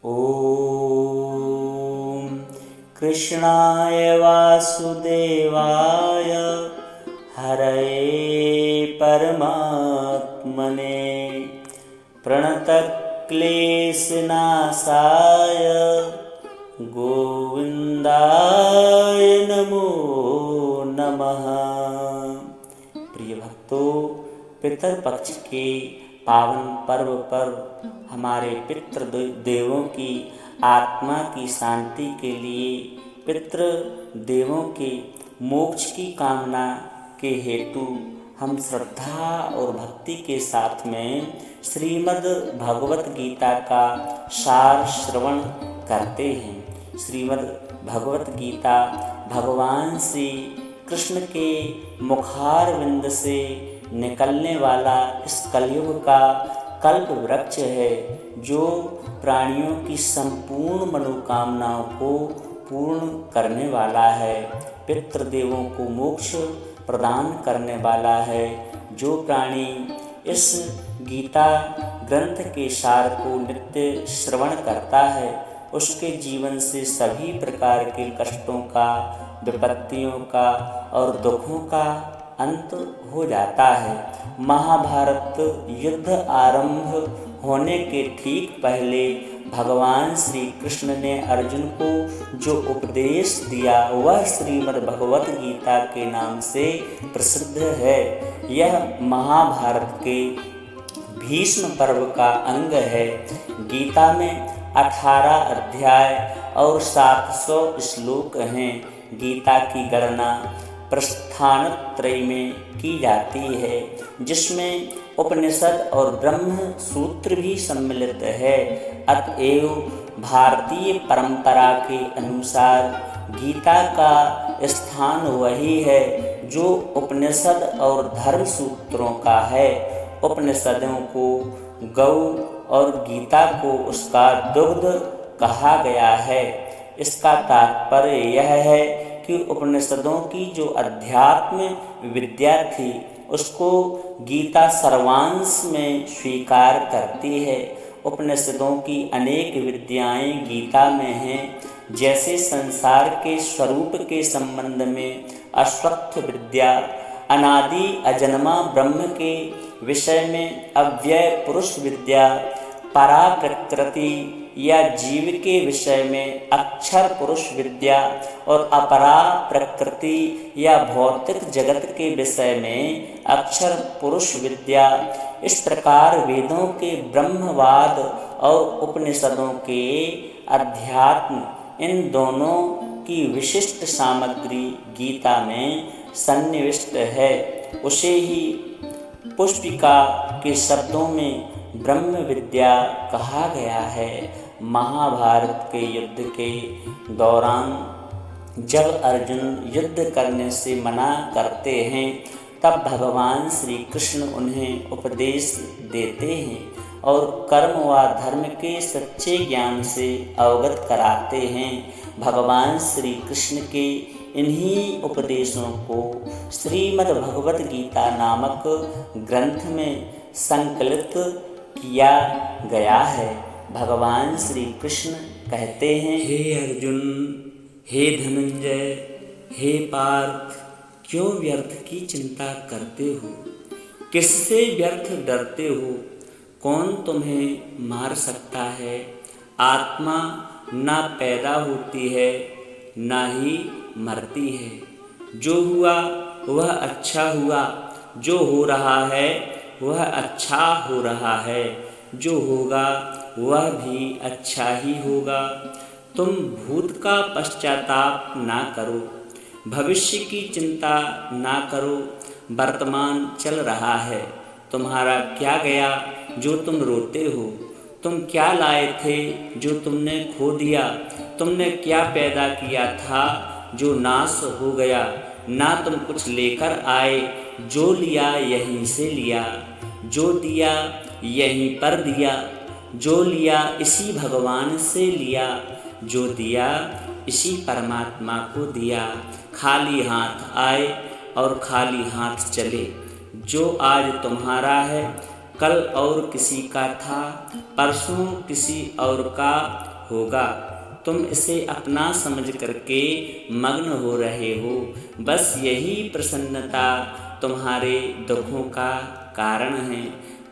ॐ कृष्णाय वासुदेवाय हरये परमात्मने प्रणतक्लेशनाशाय गोविंदाय नमो नमः। प्रिय भक्तों, पितरपक्ष के पावन पर्व पर हमारे पितृ देवों की आत्मा की शांति के लिए, पितृ देवों के मोक्ष की कामना के हेतु हम श्रद्धा और भक्ति के साथ में श्रीमद् भगवत गीता का सार श्रवण करते हैं। श्रीमद् भगवत गीता भगवान श्री कृष्ण के मुखारविंद से निकलने वाला इस कलयुग का कल्प वृक्ष है, जो प्राणियों की संपूर्ण मनोकामनाओं को पूर्ण करने वाला है, पितृदेवों को मोक्ष प्रदान करने वाला है। जो प्राणी इस गीता ग्रंथ के सार को नित्य श्रवण करता है, उसके जीवन से सभी प्रकार के कष्टों का, विपत्तियों का और दुखों का अंत हो जाता है। महाभारत युद्ध आरंभ होने के ठीक पहले भगवान श्री कृष्ण ने अर्जुन को जो उपदेश दिया वह श्रीमद् भगवत गीता के नाम से प्रसिद्ध है। यह महाभारत के भीष्म पर्व का अंग है। गीता में 18 अध्याय और 700 श्लोक हैं। गीता की गणना प्रस्थानत्रय में की जाती है, जिसमें उपनिषद और ब्रह्म सूत्र भी सम्मिलित है। अतएव भारतीय परंपरा के अनुसार गीता का स्थान वही है जो उपनिषद और धर्म सूत्रों का है। उपनिषदों को गौ और गीता को उसका दुग्ध कहा गया है। इसका तात्पर्य यह है कि उपनिषदों की जो अध्यात्म विद्या थी, उसको गीता सर्वांश में स्वीकार करती है। उपनिषदों की अनेक विद्याएं गीता में हैं, जैसे संसार के स्वरूप के संबंध में अश्वत्थ विद्या, अनादि अजन्मा ब्रह्म के विषय में अव्यय पुरुष विद्या, पराप्रकृति या जीव के विषय में अक्षर पुरुष विद्या और अपरा प्रकृति या भौतिक जगत के विषय में अक्षर पुरुष विद्या। इस प्रकार वेदों के ब्रह्मवाद और उपनिषदों के अध्यात्म, इन दोनों की विशिष्ट सामग्री गीता में सन्निविष्ट है। उसे ही पुष्पिका के शब्दों में ब्रह्म विद्या कहा गया है। महाभारत के युद्ध के दौरान जब अर्जुन युद्ध करने से मना करते हैं, तब भगवान श्री कृष्ण उन्हें उपदेश देते हैं और कर्म व धर्म के सच्चे ज्ञान से अवगत कराते हैं। भगवान श्री कृष्ण के इन्हीं उपदेशों को श्रीमद् भगवत गीता नामक ग्रंथ में संकलित किया गया है। भगवान श्री कृष्ण कहते हैं, हे अर्जुन, हे धनंजय, हे पार्थ, क्यों व्यर्थ की चिंता करते हो? किससे व्यर्थ डरते हो? कौन तुम्हें मार सकता है? आत्मा ना पैदा होती है, ना ही मरती है। जो हुआ वह अच्छा हुआ, जो हो रहा है वह अच्छा हो रहा है, जो होगा वह भी अच्छा ही होगा। तुम भूत का पश्चाताप ना करो, भविष्य की चिंता ना करो। वर्तमान चल रहा है, तुम्हारा क्या गया जो तुम रोते हो? तुम क्या लाए थे जो तुमने खो दिया? तुमने क्या पैदा किया था जो नाश हो गया? ना तुम कुछ लेकर आए, जो लिया यहीं से लिया, जो दिया यहीं पर दिया, जो लिया इसी भगवान से लिया, जो दिया इसी परमात्मा को दिया। खाली हाथ आए और खाली हाथ चले। जो आज तुम्हारा है कल और किसी का था, परसों किसी और का होगा। तुम इसे अपना समझ करके मग्न हो रहे हो। बस यही प्रसन्नता तुम्हारे दुखों का कारण है।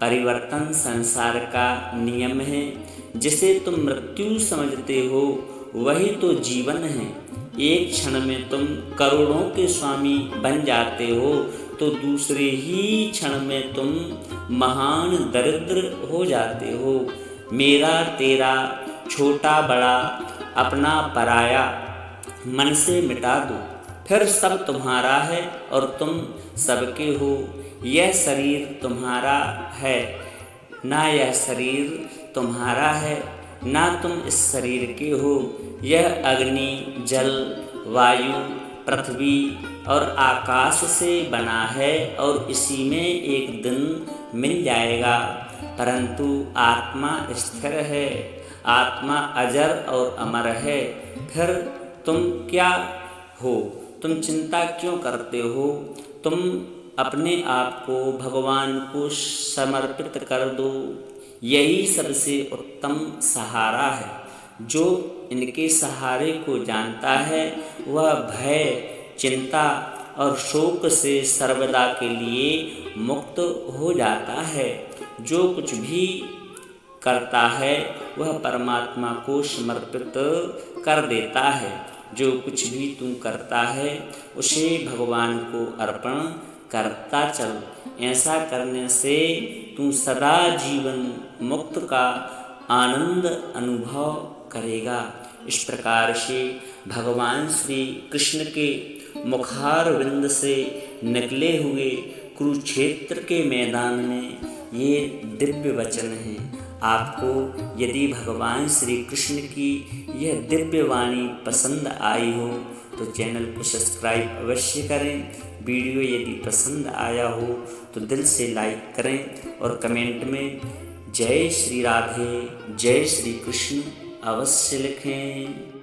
परिवर्तन संसार का नियम है। जिसे तुम मृत्यु समझते हो वही तो जीवन है। एक क्षण में तुम करोड़ों के स्वामी बन जाते हो तो दूसरे ही क्षण में तुम महान दरिद्र हो जाते हो। मेरा तेरा, छोटा बड़ा, अपना पराया मन से मिटा दो, फिर सब तुम्हारा है और तुम सबके हो। यह शरीर तुम्हारा है ना यह शरीर तुम्हारा है, ना तुम इस शरीर के हो। यह अग्नि, जल, वायु, पृथ्वी और आकाश से बना है और इसी में एक दिन मिल जाएगा। परंतु आत्मा स्थिर है, आत्मा अजर और अमर है। फिर तुम क्या हो? तुम चिंता क्यों करते हो? तुम अपने आप को भगवान को समर्पित कर दो। यही सबसे उत्तम सहारा है। जो इनके सहारे को जानता है वह भय, चिंता और शोक से सर्वदा के लिए मुक्त हो जाता है। जो कुछ भी करता है वह परमात्मा को समर्पित कर देता है। जो कुछ भी तू करता है उसे भगवान को अर्पण करता चल। ऐसा करने से तू सदा जीवन मुक्त का आनंद अनुभव करेगा। इस प्रकार से भगवान श्री कृष्ण के मुखारविंद से निकले हुए कुरुक्षेत्र के मैदान में ये दिव्य वचन हैं। आपको यदि भगवान श्री कृष्ण की यह दिव्य वाणी पसंद आई हो तो चैनल को सब्सक्राइब अवश्य करें। वीडियो यदि पसंद आया हो तो दिल से लाइक करें और कमेंट में जय श्री राधे, जय श्री कृष्ण अवश्य लिखें।